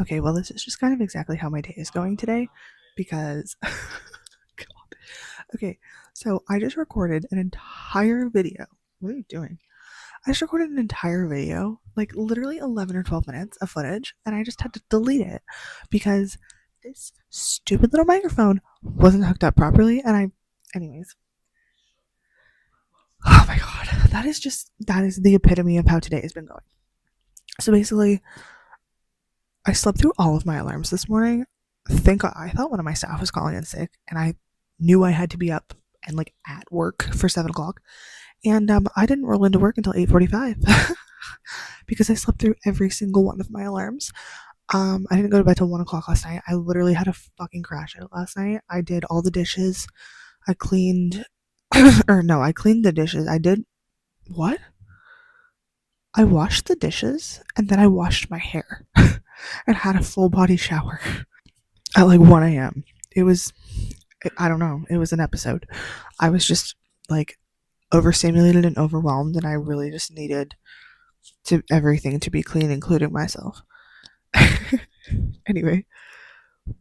Okay, well, this is just kind of exactly how my day is going today because. God. Okay, so I just recorded an entire video. What are you doing? I just recorded an entire video, like literally 11 or 12 minutes of footage, and I just had to delete it because this stupid little microphone wasn't hooked up properly. Anyways, oh my god, that is the epitome of how today has been going. So basically, I slept through all of my alarms this morning. Thank God, I thought one of my staff was calling in sick, and I knew I had to be up and like at work for 7 o'clock. And I didn't roll into work until 8:45 because I slept through every single one of my alarms. I didn't go to bed till 1 o'clock last night. I literally had a fucking crash out last night. I did all the dishes. I cleaned, or no, I cleaned the dishes. I did what? I washed the dishes and then I washed my hair and had a full body shower at like 1 a.m. It was, I don't know, it was an episode. I was just like overstimulated and overwhelmed, and I really just needed everything to be clean, including myself. Anyway,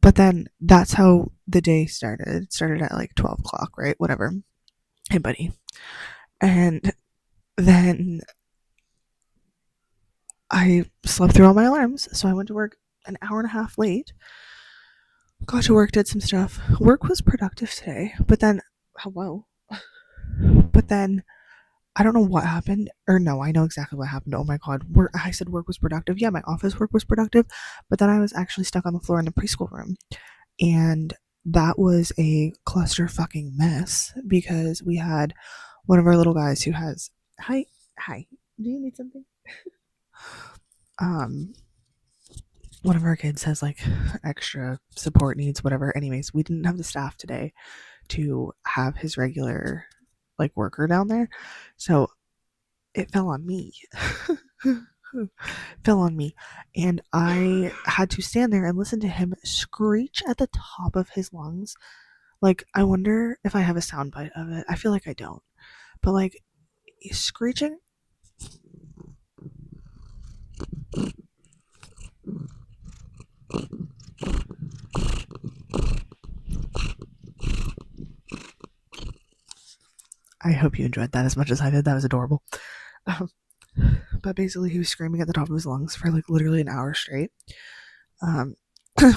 but then that's how the day started. It started at like 12 o'clock, right? Whatever. Hey, buddy. And then I slept through all my alarms, so I went to work an hour and a half late. Got to work, did some stuff. Work was productive today, but then, hello. But then I don't know what happened, or no, I know exactly what happened. Oh my god, I said work was productive. Yeah, my office work was productive, but then I was actually stuck on the floor in the preschool room, and that was a cluster fucking mess because we had one of our little guys who has hi. Do you need something? Um, one of our kids has like extra support needs, whatever. Anyways, we didn't have the staff today to have his regular like worker down there, so it fell on me. Fell on me, and I had to stand there and listen to him screech at the top of his lungs. Like, I wonder if I have a soundbite of it. I feel like I don't, but like he's screeching. I hope you enjoyed that as much as I did. That was adorable. Um, but basically, he was screaming at the top of his lungs for like literally an hour straight. Um,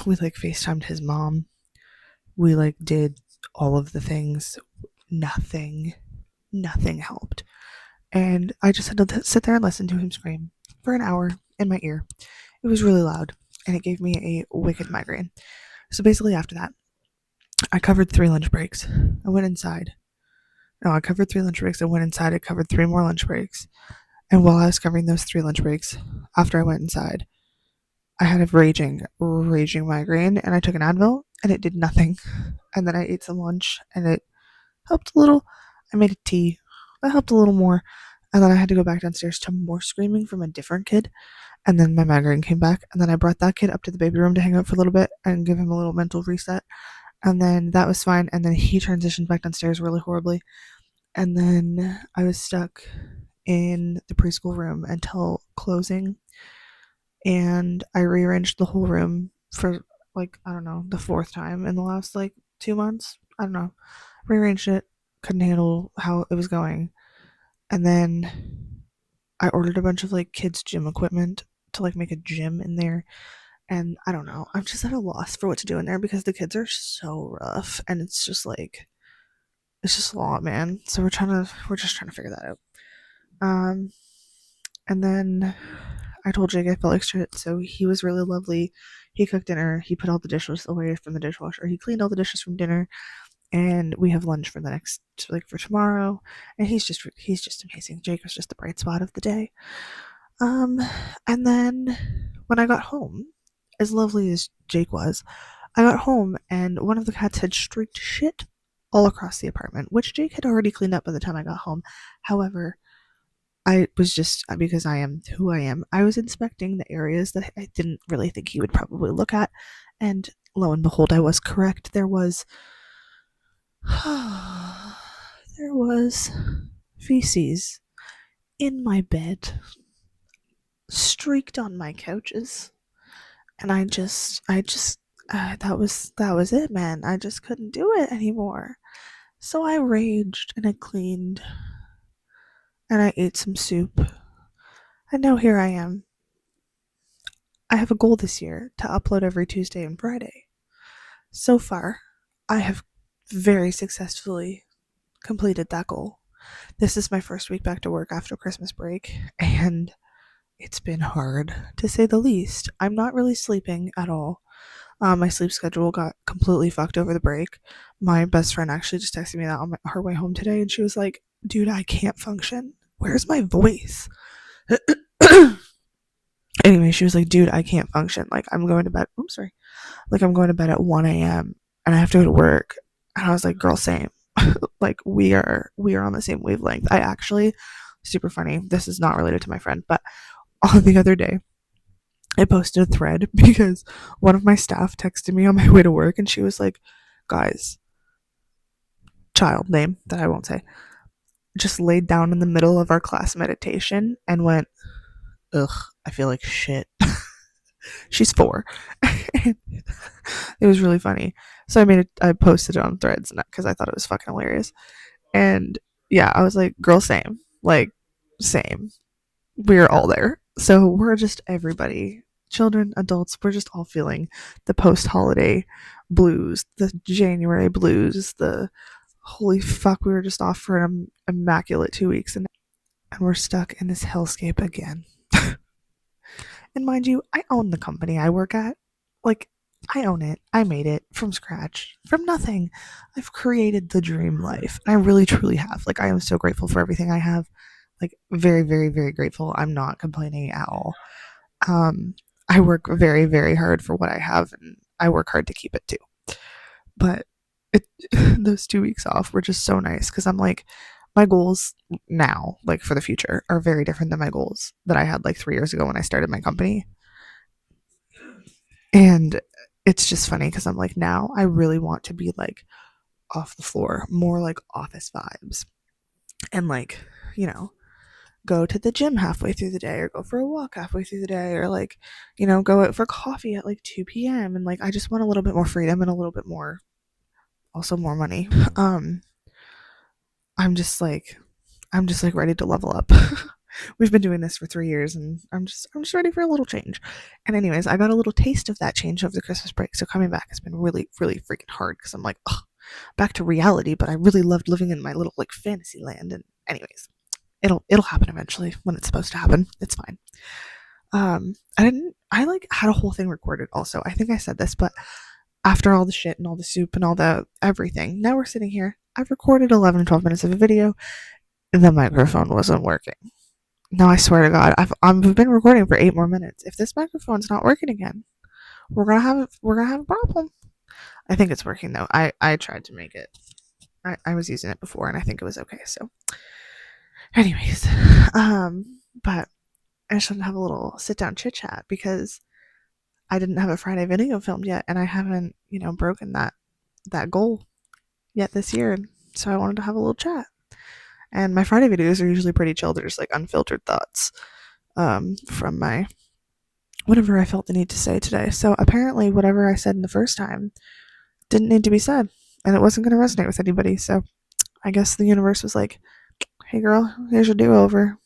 we like FaceTimed his mom. We like did all of the things. Nothing, nothing helped. And I just had to sit there and listen to him scream for an hour in my ear. It was really loud, and it gave me a wicked migraine. So basically, after that, I covered 3 lunch breaks. I went inside. No, I covered 3 lunch breaks. I went inside. I covered 3 more lunch breaks. And while I was covering those 3 lunch breaks, after I went inside, I had a raging migraine, and I took an Advil, and it did nothing. And then I ate some lunch, and it helped a little. I made a tea. That helped a little more. And then I had to go back downstairs to more screaming from a different kid. And then my migraine came back. And then I brought that kid up to the baby room to hang out for a little bit and give him a little mental reset. And then that was fine. And then he transitioned back downstairs really horribly. And then I was stuck in the preschool room until closing. And I rearranged the whole room for like, I don't know, the fourth time in the last like 2 months. I don't know. Rearranged it, couldn't handle how it was going. And then I ordered a bunch of like kids' gym equipment to like make a gym in there. And I don't know. I'm just at a loss for what to do in there because the kids are so rough, and it's just like it's just a lot, man. So we're just trying to figure that out. Um and then I told Jake I felt like shit, so he was really lovely. He cooked dinner, he put all the dishes away from the dishwasher, he cleaned all the dishes from dinner, and we have lunch for the next like for tomorrow. And he's just amazing. Jake was just the bright spot of the day. Um, and then when I got home, as lovely as Jake was, I got home and one of the cats had streaked shit all across the apartment, which Jake had already cleaned up by the time I got home. However, I was just, because I am who I am, I was inspecting the areas that I didn't really think he would probably look at. And lo and behold, I was correct. There was feces in my bed, streaked on my couches, And that was it, man. I just couldn't do it anymore. So I raged and I cleaned and I ate some soup. And now here I am. I have a goal this year to upload every Tuesday and Friday. So far, I have very successfully completed that goal. This is my first week back to work after Christmas break, and it's been hard to say the least. I'm not really sleeping at all. My sleep schedule got completely fucked over the break. My best friend actually just texted me that on her way home today, and she was like, "Dude, I can't function. Where's my voice?" Anyway, she was like, "Dude, I can't function. Like, I'm going to bed. Oops, sorry. Like, I'm going to bed at 1 a.m. and I have to go to work." And I was like, "Girl, same." Like, we are on the same wavelength. I actually, super funny. This is not related to my friend, but on the other day, I posted a thread because one of my staff texted me on my way to work, and she was like, "Guys, child name that I won't say, just laid down in the middle of our class meditation and went, ugh, I feel like shit." She's 4. It was really funny. So I posted it on Threads because I thought it was fucking hilarious. And yeah, I was like, "Girl, same. Like, same. We're all there." So we're just everybody, children, adults, we're just all feeling the post holiday blues, the January blues, the holy fuck, we were just off for an immaculate 2 weeks, and we're stuck in this hellscape again. And mind you, I own the company I work at. Like, I own it. I made it from scratch, from nothing. I've created the dream life. And I really, truly have. Like, I am so grateful for everything I have. Like, very, very, very grateful. I'm not complaining at all. I work very, very hard for what I have, and I work hard to keep it too. But it, those 2 weeks off were just so nice because I'm like, my goals now, like for the future, are very different than my goals that I had like 3 years ago when I started my company. And it's just funny because I'm like, now I really want to be like off the floor, more like office vibes. And like, you know, go to the gym halfway through the day or go for a walk halfway through the day or like, go out for coffee at like 2 p.m. And like, I just want a little bit more freedom and a little bit more, also more money. Um, I'm just like, ready to level up. We've been doing this for 3 years, and I'm just ready for a little change. And anyways, I got a little taste of that change over the Christmas break. So coming back has been really, really freaking hard because I'm like, ugh, back to reality. But I really loved living in my little like fantasy land. And anyways, it'll happen eventually when it's supposed to happen. It's fine. I like had a whole thing recorded also. I think I said this, but after all the shit and all the soup and all the everything, now we're sitting here. I've recorded 11 12 minutes of a video. The microphone wasn't working. No, I swear to God, I've been recording for 8 more minutes. If this microphone's not working again, we're gonna have a problem. I think it's working though. I tried to make it. I was using it before, and I think it was okay. So, anyways, but I just want to have a little sit down chit chat because I didn't have a Friday video filmed yet, and I haven't broken that goal yet this year. And so I wanted to have a little chat. And my Friday videos are usually pretty chill. They're just like unfiltered thoughts from my whatever I felt the need to say today. So apparently, whatever I said in the first time didn't need to be said, and it wasn't going to resonate with anybody. So I guess the universe was like, "Hey, girl, here's your do-over.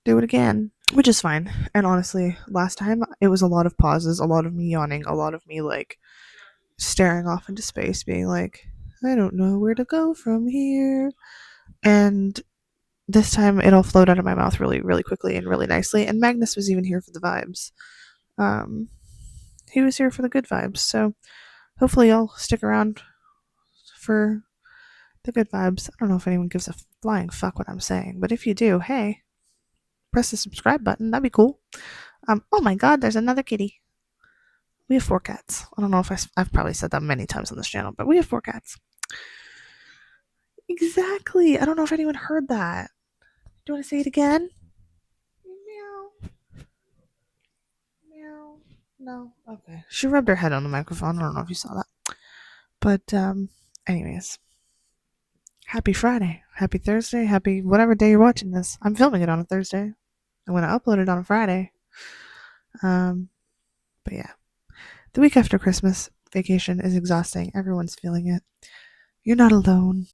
Do it again," which is fine. And honestly, last time it was a lot of pauses, a lot of me yawning, a lot of me like staring off into space, being like, "I don't know where to go from here," and this time it all flowed out of my mouth really, really quickly and really nicely. And Magnus was even here for the vibes. Um, he was here for the good vibes. So hopefully y'all stick around for the good vibes. I don't know if anyone gives a flying fuck what I'm saying, but if you do, hey, press the subscribe button. That'd be cool. Oh my God, there's another kitty. We have 4 cats. I don't know if I've probably said that many times on this channel, but we have 4 cats. Exactly. I don't know if anyone heard that. Do you want to say it again? Meow. Meow. No. Okay. She rubbed her head on the microphone. I don't know if you saw that. But anyways. Happy Friday. Happy Thursday. Happy whatever day you're watching this. I'm filming it on a Thursday. I'm gonna upload it on a Friday. But yeah. The week after Christmas vacation is exhausting. Everyone's feeling it. You're not alone.